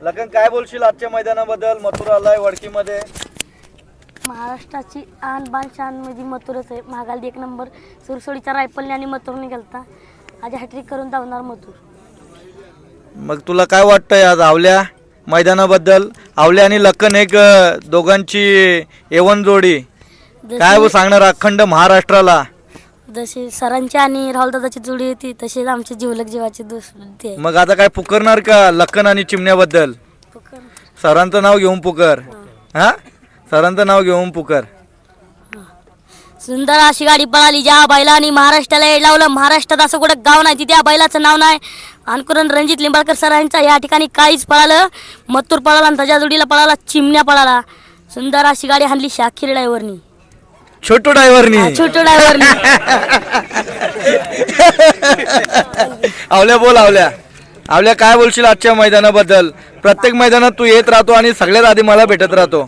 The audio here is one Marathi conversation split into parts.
लखन काय बोलशील आजच्या मैदानाबद्दल? मथुर आलाय वडकीमध्ये. महाराष्ट्राची आन बान शान मध्ये मथुरच आहे. मागाली 1 नंबर सुरसोडीच्या रायफलने आणि मथुरने गेलता. आज हॅट्रिक करून धावणार मथुर. मग तुला काय वाटतंय आज आवल्या मैदानाबद्दल? आवल्या आणि लखन एक दोघांची एवन जोडी काय सांगणार अखंड महाराष्ट्राला? जशी सरांची आणि राहुल दादाची जोडी होती तशीच आमची जिवलक जीवाची दोस्ती आहे. मग आता काय पुकारणार का लखन आणि चिमण्याबद्दल? सरांचं नाव घेऊन पुकार. हा, सरांचं नाव घेऊन पुकार. सुंदर अशी गाडी पळाली ज्या बैलांनी महाराष्ट्राला येड लावलं. महाराष्ट्रात असं कुठं गाव नाही तिथे या बैलाचं नाव नाही. अनुकरण रणजित लिंबाळकर सरांचा या ठिकाणी काहीच पळालं. मथुर पळाला आणि त्याच्या जोडीला पळाला चिमण्या पळाला. सुंदर अशी गाडी हाणली शाकीर ड्रायव्हरनी. छोटू ड्रायव्हरनी. छोटू ड्रायव्हरनी. आवल्या बोल. आवल्या काय बोलशील आजच्या मैदानाबद्दल? प्रत्येक मैदानात तू येत राहतो आणि सगळ्यात आधी मला भेटत राहतो.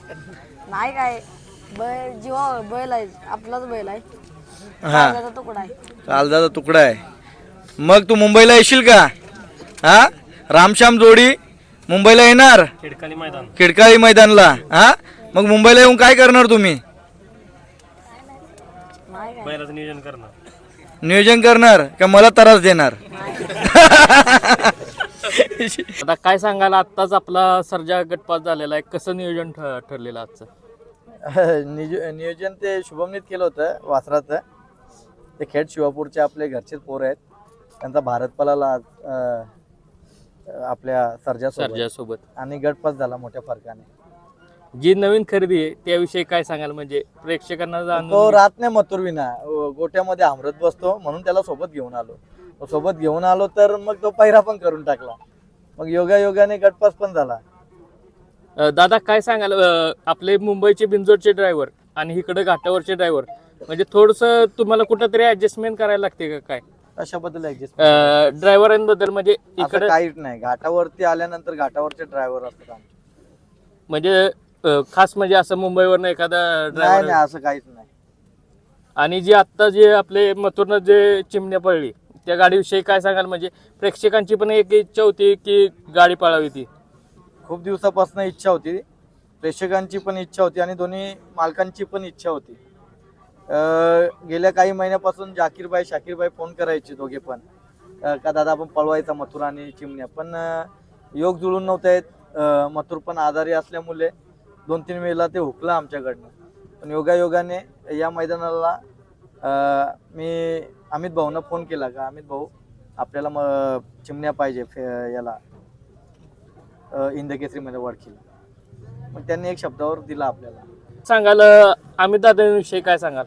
नाही काय बैल जीवा बैल आहे आपलाच बैल आहे. हा, तुकडा आहे. कालदाचा तुकडा आहे. मग तू मुंबईला येशील का? हा, रामश्याम जोडी मुंबईला येणार खिडकाळी मैदानला. हा, मग मुंबईला येऊन काय करणार तुम्ही? नियोजन करणार का मला त्रास देणार? आता काय सांगाल, आत्ताच आपला सर्जा गटपास झालेला आहे, कसं नियोजन ठरलेलं आजचं? नियोजन ते शुभमनीत केलं होतं वासराचं. ते खेड शिवापूरचे आपले घरचेच पोर आहेत. त्यांचा भारत पळाला आपल्या सर्जासोबत आणि गटपास झाला मोठ्या फरकाने. जी नवीन खरेदी आहे त्याविषयी काय सांगाल? म्हणजे प्रेक्षकांना तो राहत नाही मथुर विना, गोट्यामध्ये आमरत बसतो म्हणून त्याला सोबत घेऊन आलो तर मग तो पहिरा पण करून टाकला. मग योगाने गटपास पण झाला. दादा काय सांगाल, आपले मुंबईचे बिंजोडचे ड्रायव्हर आणि इकडे घाटावरचे ड्रायव्हर म्हणजे थोडस तुम्हाला कुठंतरी ऍडजस्टमेंट करायला लागते का काय? अशाबद्दल ड्रायव्हरांबद्दल म्हणजे इकडे काहीच नाही. घाटावरती आल्यानंतर घाटावरचे ड्रायव्हर असतात म्हणजे खास म्हणजे असं मुंबईवरनं एखादा ड्रायव्हर नाही, असं काहीच नाही. आणि जे आत्ता जे आपले मथुरनं जे चिमण्या पळली त्या गाडीविषयी काय सांगाल? म्हणजे प्रेक्षकांची पण एक इच्छा होती की गाडी पळावी, ती खूप दिवसापासून इच्छा होती. प्रेक्षकांची पण इच्छा होती आणि दोन्ही मालकांची पण इच्छा होती. गेल्या काही महिन्यापासून शाकीरबाई फोन करायचे दोघे पण का दादा आपण पळवायचा मथुर आणि चिमण्या, पण योग जुळून नव्हते. मथुर पण आजारी असल्यामुळे 2-3 वेळेला ते हुकला आमच्याकडनं. पण योगाने या मैदानाला मी अमित भाऊंना फोन केला का अमित भाऊ आपल्याला चिमण्या पाहिजे याला इंदकेसरीमध्ये वडकीला. मग त्यांनी एक शब्दावर दिला आपल्याला. सांगाल अमित दादांविषयी काय सांगाल?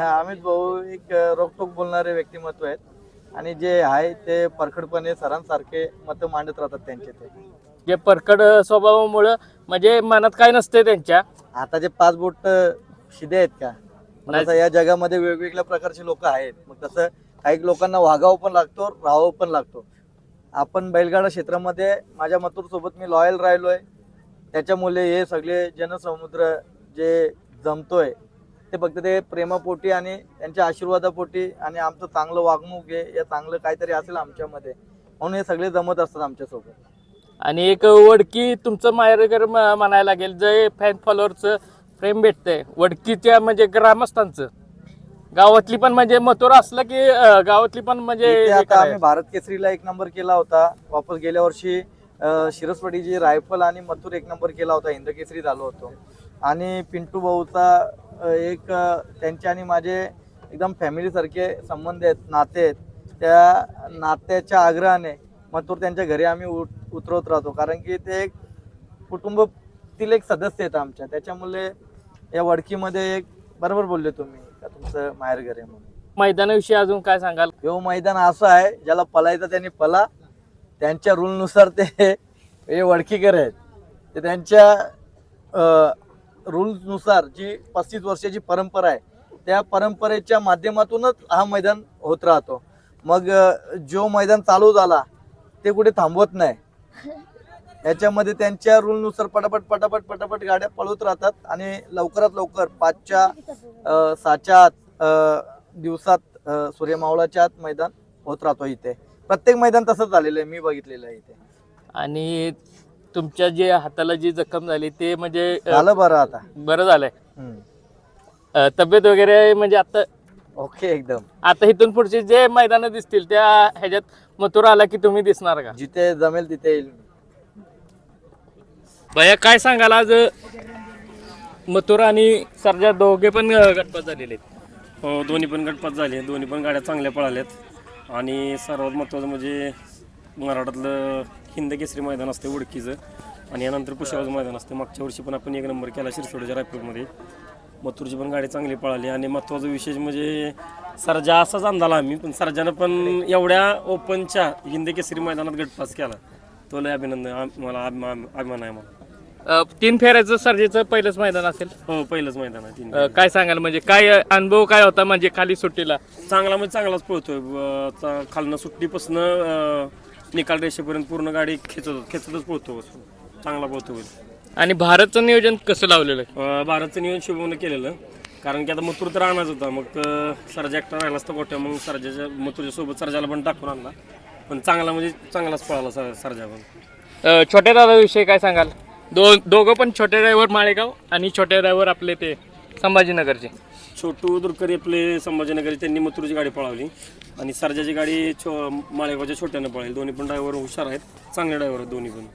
अमित भाऊ एक रोकटोक बोलणारे व्यक्तिमत्व आहेत आणि जे आहे ते परखडपणे सरांसारखे मत मांडत राहतात त्यांचे. ते जे परखड स्वभावामुळं म्हणजे मनात काय नसते त्यांच्या. आता जे 5 बोट शिदे आहेत का, तसं या जगामध्ये वेगवेगळ्या प्रकारचे लोक आहेत. मग तसं काही लोकांना वागावं पण लागतो, राहावं पण लागतो. आपण बैलगाडा क्षेत्रामध्ये माझ्या मथुर सोबत मी लॉयल राहिलोय. त्याच्यामुळे हे सगळे जनसमुद्र जे जमतोय ते फक्त ते प्रेमापोटी आणि त्यांच्या आशीर्वादापोटी आणि आमचं चांगलं वागणूक आहे या चांगलं काहीतरी असेल आमच्यामध्ये म्हणून हे सगळे जमत असतात आमच्यासोबत. आणि एक वडकी तुमचं माहेरघर म्हणायला लागेल, जे फॅन फॉलोअरचं प्रेम भेटतंय वडकीच्या म्हणजे ग्रामस्थांचं, गावातली पण म्हणजे मथुर असलं की गावातली पण म्हणजे. आता आम्ही भारत केसरीला 1 नंबर केला होता. वापस गेल्या वर्षी शिरसवाडीची रायफल आणि मथुर 1 नंबर केला होता. हिंदकेसरी झालो होतो. आणि पिंटू भाऊचा एक त्यांचे आणि माझे एकदम फॅमिलीसारखे संबंध आहेत, नाते आहेत. त्या नात्याच्या आग्रहाने मथुर त्यांच्या घरी आम्ही उतरवत राहतो, कारण की ते एक कुटुंबातील एक सदस्य आहेत आमच्या. त्याच्यामुळे या वडकीमध्ये एक बरोबर बोलले तुम्ही का तुमचं माहेरघर आहे म्हणून. मैदानाविषयी अजून काय सांगाल? हे मैदान असं आहे ज्याला पळायचं त्यांनी पळा. त्यांच्या रूलनुसार ते हे वडकीकर आहेत. ते त्यांच्या रूल्सनुसार जी 35 वर्षाची परंपरा आहे त्या परंपरेच्या माध्यमातूनच हा मैदान होत राहतो. मग जो मैदान चालू झाला ते कुठे थांबवत नाही. याच्यामध्ये त्यांच्या रूलनुसार पटापट गाड्या पळवत राहतात आणि लवकरात लवकर 5च्या 6च्या दिवसात सूर्यमावळाच्या आत मैदान होत राहतो. इथे प्रत्येक मैदान तसंच झालेलं आहे, मी बघितलेलं आहे इथे. आणि तुमच्या जे हाताला जी जखम झाली ते म्हणजे झालं बरं आता. बरं झालंय. हम्म. तब्येत वगैरे म्हणजे ओके एकदम. आता इथून पुढचे जे मैदान दिसतील त्या ह्याच्यात मथुर आला की तुम्ही दिसणार का? जिथे जमेल तिथे येईल. भैया काय सांगाल आज मथुर आणि सर्जा दोघे पण गटपास झालेले आहेत? हो, दोन्ही पण गटपात झाले, दोन्ही पण गाड्या चांगल्या पळाल्यात आणि सर्वात महत्त्वाचं म्हणजे मराठातलं हिंद केसरी मैदान असते वडकीचं आणि यानंतर पुष्याचं मैदान असते. मागच्या वर्षी पण आपण 1 नंबर केला शिरसोडच्या रायपूरमध्ये. मथुरची पण गाडी चांगली पळाली आणि महत्त्वाचा विशेष म्हणजे सर्जा असाच अंदाला आम्ही, पण सर्जानं पण एवढ्या ओपनच्या हिंद केसरी मैदानात गटपास केला, तो लय अभिनंदन, मला अभिमान आहे मला. 3 फेऱ्याचं सर्जेचं पहिलंच मैदान असेल? हो, पहिलंच मैदान आहे 3. काय सांगाल म्हणजे काय अनुभव काय होता म्हणजे खाली सुट्टीला? चांगला म्हणजे चांगलाच पळतोय. खालनं सुट्टीपासून निकाल रेषेपर्यंत पूर्ण गाडी खेचतच पळतो, चांगला पळतो. आणि भारतचं नियोजन कसं लावलेलं आहे? भारतचं नियोजन शुभमनं केलेलं, कारण की आता मथुर तर आणायच होता, मग सर्जा एकटा राहिला असता गोट्या, मग सर्जाच्या मथुरच्या सोबत सर्जाला पण टाकून आणला, पण चांगला म्हणजे चांगलाच पळाला सर्जा पण. छोट्या दादाविषयी काय सांगाल? दोघं पण छोटे ड्रायव्हर माळेगाव आणि छोटे ड्रायव्हर आपले ते संभाजीनगरचे. छोटू दुरकरी आपले संभाजीनगरी, त्यांनी मथुरची गाडी पळवली आणि सर्जाची गाडी माळेगावच्या छोट्यानं पळाली. दोन्ही पण ड्रायव्हर हुशार आहेत, चांगले ड्रायव्हर आहेत दोन्ही पण.